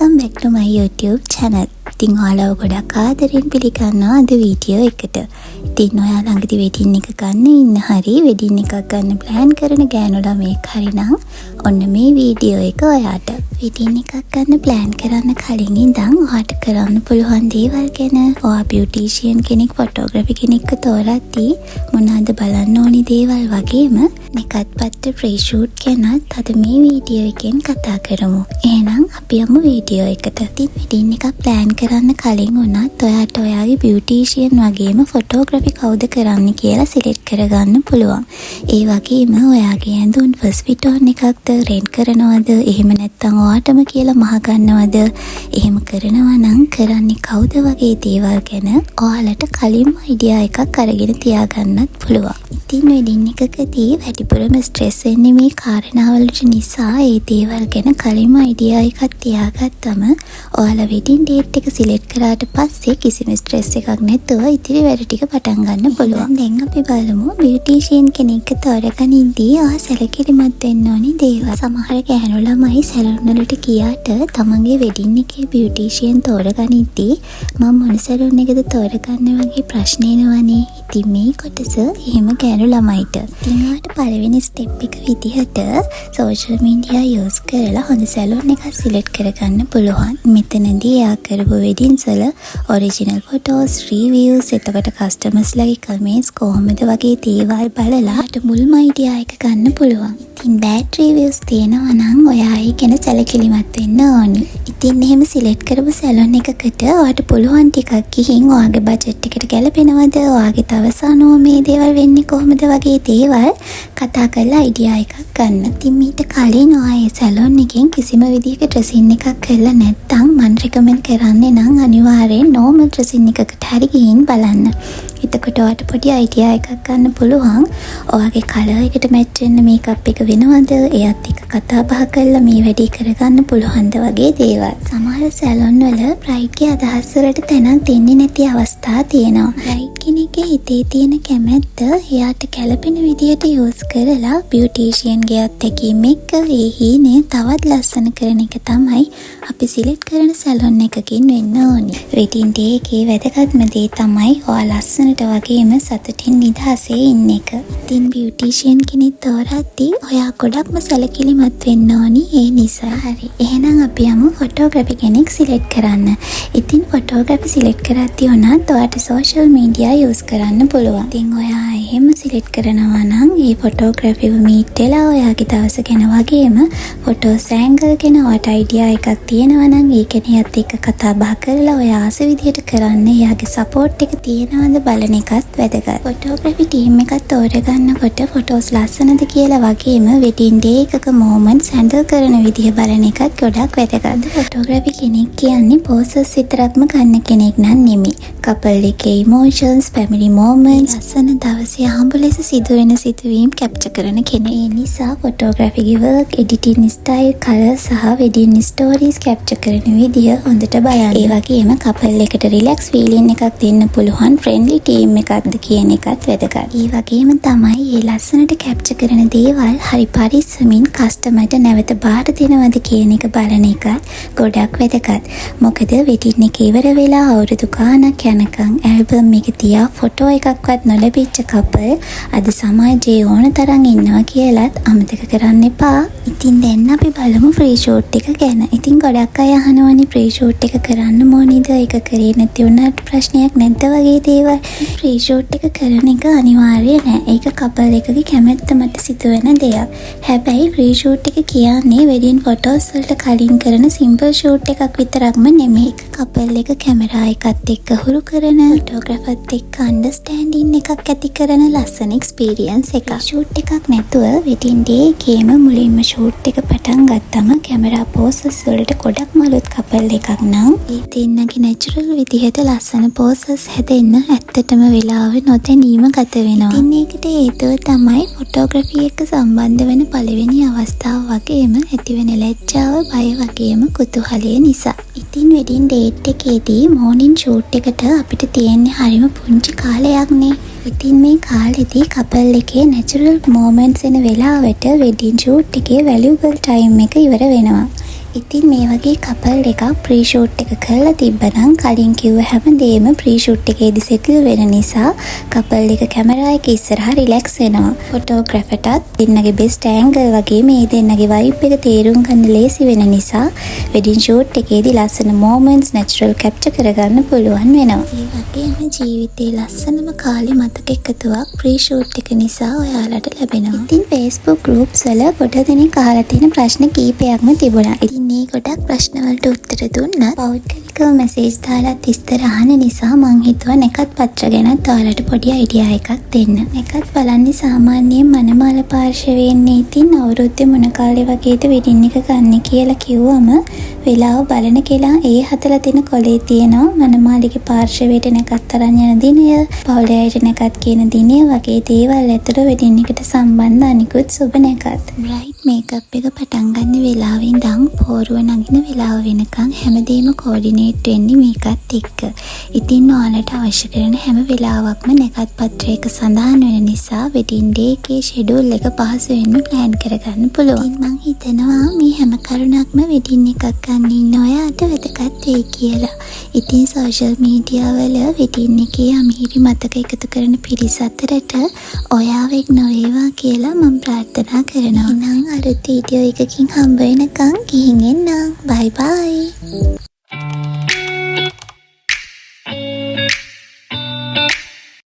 Welcome back to my YouTube channel. ඉතින් ඔයාලව ගොඩක් ආදරෙන් පිළිගන්නවා අද වීඩියෝ එකට. ඉතින් ඔයා ළඟදී වෙඩින් එක ගන්න ඉන්න හරි වෙඩින් එකක් ගන්න plan කරන ගෑනු ළමෙක් හරි නම් ඔන්න මේ වීඩියෝ එක ඔයාට. වෙඩින් එකක් ගන්න plan කරන්න කලින් ඉඳන් ඔයාට කරන්න පුළුවන් දේවල් ගැන, ඔයා beautician කෙනෙක්, photography කෙනෙක්ව තෝරද්දී මොනවාද බලන්න ඕනි දේවල් වගේම නිකත්පත් pre-shoot ගැනත් අද මේ වීඩියෝ එකෙන් කතා කරමු. එහෙනම් අපි යමු වීඩියෝ එකට. ඉතින් වෙඩින් එකක් plan කරන්න කලින් උනත් ඔයාට ඔයාගේ beautician වගේම photography කවුද කරන්න කියලා select කරගන්න පුළුවන්. ඒ වගේම ඔයාගේ ඇඳුම් first fit on එකක්ද rent කරනවද, එහෙම නැත්නම් ඔයාටම කියලා මහ ගන්නවද, එහෙම කරනවා නම් කරන්නේ කවුද වගේ දේවල් ගැන ඔයාලට කලින්ම idea එකක් අරගෙන තියාගන්නත් පුළුවන්. ඉතින් වෙඩින් එකකදී වැඩිපුරම stress වෙන්නේ මේ කාරණාවලට නිසා ඒ දේවල් ගැන කලින්ම idea එකක් තියාගත්තම ඔයාලා වෙඩින් date එක select කරාට පස්සේ කිසිම stress එකක් නැතුව ඉතිරි වැඩ ටික පටන් ගන්න පුළුවන්. දැන් අපි බලමු beautician කෙනෙක් තෝරගනිද්දී ඔයා සැලකිලිමත් වෙන්න ඕනි දේවල්. සමහර ගැහැණු ළමයි සැලුන් වලට ගියාට තමන්ගේ වෙඩින් එකේ beautician තෝරගනිද්දී මම මොන සැලුන් එකද තෝරගන්නේ වගේ ප්‍රශ්න එනවනේ. ඉතින් මේ කොටස එහෙම ගැහැණු ළමයිට. ඉතින් ඔයාට පළවෙනි step එක විදිහට social media use කරලා හොඳ සැලුන් එකක් select කරගන්න පුළුවන්. මෙතනදී එයා කරපු weddings වල original photos, reviews, එතකොට customers ලගේ comments කොහොමද වගේ දේවල් බලලා මුල්ම idea එක ගන්න පුළුවන්. ඉතින් bad reviews තියෙනවා නම් ඔයා ඒ ගැන සැලකිලිමත් වෙන්න ඕනි. ඉතින් එහෙම select කරපු සැලුන් එකකට ඔයාට පුළුවන් ටිකක් ගිහින් ඔයාගේ budget එකට ගැලපෙනවද, ඔයාගේ තවස අනුව මේ දේවල් වෙන්නේ කොහොමද වගේ දේවල් කතා කරලා idea එකක් ගන්න. ඉතින් මීට කලින් ඔයා ඒ සැලුන් එකෙන් කිසිම විදිහක dressing එකක් කරලා නැත්නම් මම recommend කරන්නේ නම් අනිවාර්යෙන් normal dressing එකකට හරි ගිහින් බලන්න. එතකොට ඔයාට පොඩි idea එකක් ගන්න පුළුවන්. ඔයාගේ color එකට match වෙන්න makeup එක වෙනවද, එයත් එක්ක කතා බහ කරලා මේ වැඩේ කරගන්න පුළුවන්ද වගේ දේවල්. සමහර සැලොන් වල බ්‍රයිඩ්ගේ අදහස් වලට තැනක් දෙන්නේ නැති අවස්ථා තියෙනවා. බ්‍රයිඩ් කෙනෙක්ගේ හිතේ තියෙන කැමැත්ත එයාට ගැළපෙන විදියට use කරලා beautician ගේ අත්දැකීම් එක්ක ඒ හීනේ තවත් ලස්සන කරන එක තමයි අපි select කරන සැලොන් එකකින් වෙන්න ඕනේ. wedding day එකේ වැදගත්ම දේ තමයි ඔයා ලස්සනට වගේම සතුටින් නිදහසේ ඉන්න එක. ඉතින් beautician කෙනෙක් තෝරද්දී ඔයා ගොඩක්ම සැලකිලිමත් වෙන්න ඕනි ඒ නිසා. හරි. එහෙනම් අපි යමු photography කෙනෙක් select කරන්න. ඉතින් photography select කරද්දී උනත් ඔයාට social media use කරන්න පුළුවන්. ඉතින් ඔයා එහෙම select කරනවා නම් ඒ photography meet වෙලා ඔයාගේ දවස ගැන වගේම photos angle ගැන ඔයාට idea එකක් තියෙනවා නම් ඒ කෙනියත් එක්ක කතා බහ කරලා ඔයා ආස විදියට කරන්න එයාගේ support එක තියෙනවද බලන එකත් වැදගත්. photography team එකක් තෝරගන්නකොට photos ලස්සනද කියලා වගේම wedding day එකක moments handle කරන විදිහ බලන එකත් ගොඩක් වැදගත්. photography කෙනෙක් කියන්නේ poses විතරක්ම ගන්න කෙනෙක් නන් නෙමෙයි. couple එකේ emotions, family moments, ලස්සන දවසේ හම්බ ලෙස සිදුවෙන සිදුවීම් capture කරන කෙනෙක්. ඒ නිසා photography ගේ work, editing style, color සහ wedding stories capture කරන විදිහ හොඳට බලන්න. ඒ වගේම couple එකට relax feeling එකක් දෙන්න පුළුවන් friendly team එකක්ද කියන එකත් වැදගත්. ඒ වගේම තමයි මේ ලස්සනට capture කරන දේවල් හරි පරිස්සමින් customer ට නැවත බාර දෙනවද කියන එක බලන එක ගොඩක් වැදගත්. මොකද wedding එක ඉවර වෙලා අවුරුදු ගාණක් යනකම් album එක තියා ෆොටෝ එකක්වත් නොලැබිච්ච couple අද සමාජයේ ඕන තරම් ඉන්නවා කියලාත් අමතක කරන්න එපා. ඉතින් දැන් අපි බලමු pre-shoot එක ගැන. ඉතින් ගොඩක් අය අහනවනේ pre-shoot එක කරන්න ඕනේද, ඒක කරේ නැති වුණාට ප්‍රශ්නයක් නැද්ද වගේ දේවල්. pre-shoot එක කරන එක අනිවාර්ය නෑ. ඒක couple එකගේ කැමැත්ත මත සිදුවෙන දෙයක්. හැබැයි pre-shoot එක කියන්නේ wedding photos වලට කලින් කරන simple shoot එකක් විතරක්ම නෙමෙයි. ඒක couple එක කැමරා එකත් එක්ක හුරු කරන, photographerත් එක්ක understanding එකක් ඇති කරන ලස්සන experience එකක්. shoot එකක් නැතුව wedding day එකේම මුලින්ම shoot එක පටන් ගත්තම කැමරා poses වලට ගොඩක් මලුත් couple එකක් නම් ඒ දෙන්නගේ natural විදිහට ලස්සන poses හැදෙන්න ඇත්තටම වෙලාව නොදැනීම ගත වෙනවා. ඉතින් ඒකට හේතුව තමයි photography එක්ක සම්බන්ධ වෙන පළවෙනි අවස්ථාව වගේම ඇතිවෙන ලැජ්ජාව, බය වගේම කුතුහලය නිසා. ඉතින් wedding date එකේදී morning shoot එකට අපිට තියෙන්නේ හරිම පුංචි කාලයක්නේ. ඉතින් මේ කාලෙදී couple එකේ natural moments එන වෙලාවට wedding shoot එකේ valuable time එක ඉවර වෙනවා. ඉතින් මේ වගේ කපල් එකක් ප්‍රී ෂූට් එක කරලා තිබ්බනම් කලින් කිව්ව හැමදේම ප්‍රී ෂූට් එකේදී සෙටල් වෙන නිසා කපල් එක කැමරා එක ඉස්සරහා රිලැක්ස් වෙනවා. ෆොටෝග්‍රැෆර්ටත් දෙන්නගේ බෙස්ට් ඇන්ගල් වගේ මේ දෙන්නගේ වයිබ් එක තේරුම් ගන්න ලේසි වෙන නිසා වෙඩින් ෂූට් එකේදී ලස්සන මොමන්ට්ස් නැචරල් කැප්චර් කරගන්න පුළුවන් වෙනවා. ඒ වගේම ජීවිතේ ලස්සනම කාලේ මතක එකතුවක් ප්‍රී ෂූට් එක නිසා ඔයාලට ලැබෙනවා. ඉතින් Facebook groups වල ගොඩ දෙනෙක් අහලා තියෙන ප්‍රශ්න කීපයක්ම තිබුණා. ඉතින් මේ ගොඩක් ප්‍රශ්න වලට උත්තර දුන්නත් පෞද්ගලිකව මැසේජ් දාලා විස්තර අහන නිසා මං හිතුවා නැකත් පත්‍ර ගැනත් ඔයාලට පොඩි අයිඩියා එකක් දෙන්න. නැකත් බලන්නේ සාමාන්‍යයෙන් මනමාල පාර්ශවයෙන් ඉතින් අවුරුද්දේ මොන කාලේ වගේද වෙඩින් එක ගන්න කියලා කිව්වම වෙලාව බලන කෙනා ඒ හතලා දෙන කොලේ තියෙනවා මනමාලිගේ පාර්ශවයට නැකත් තරන් යන දිනය, පවුලේ අයට නැකත් කියන දිනය වගේ දේවල් ඇතුළු වෙඩින් එකට සම්බන්ධ අනිකුත් සුබ නැකත්. බ්‍රයිට් මේකප් එක පටන් ගන්න වෙලාවෙ ඉඳන් පෝරුව නගින වෙලාව වෙනකන් හැමදේම කෝඩිනේට් වෙන්නේ මේකත් එක්ක. ඉතින් ඔයාලට අවශ්‍ය කරන හැම වෙලාවකම නැකත් පත්‍රයක සඳහන් වෙන නිසා වෙඩින් ඩේ එකේ ෂෙඩියුල් එක පහසුවෙන්ම ප්ලෑන් කරගන්න පුළුවන්. ඉතින් මං හිතනවා මේ හැම කරුණක්ම වෙඩින් එකක් ගන්න ඉන්න ඔයාට වැදගත් වෙයි කියලා. ඉතින් සෝෂල් මීඩියා වල වෙඩින් එකේ අමිහිරි මතක එකතු කරන පිරිස අතරට ඔයාව එක් නොවේවා කියලා මම ප්‍රාර්ථනා කරනවා. එහෙනම් අර වීඩියෝ එකකින් හම්බ වෙනකන් ගිහින් එන්න. බයි බයි.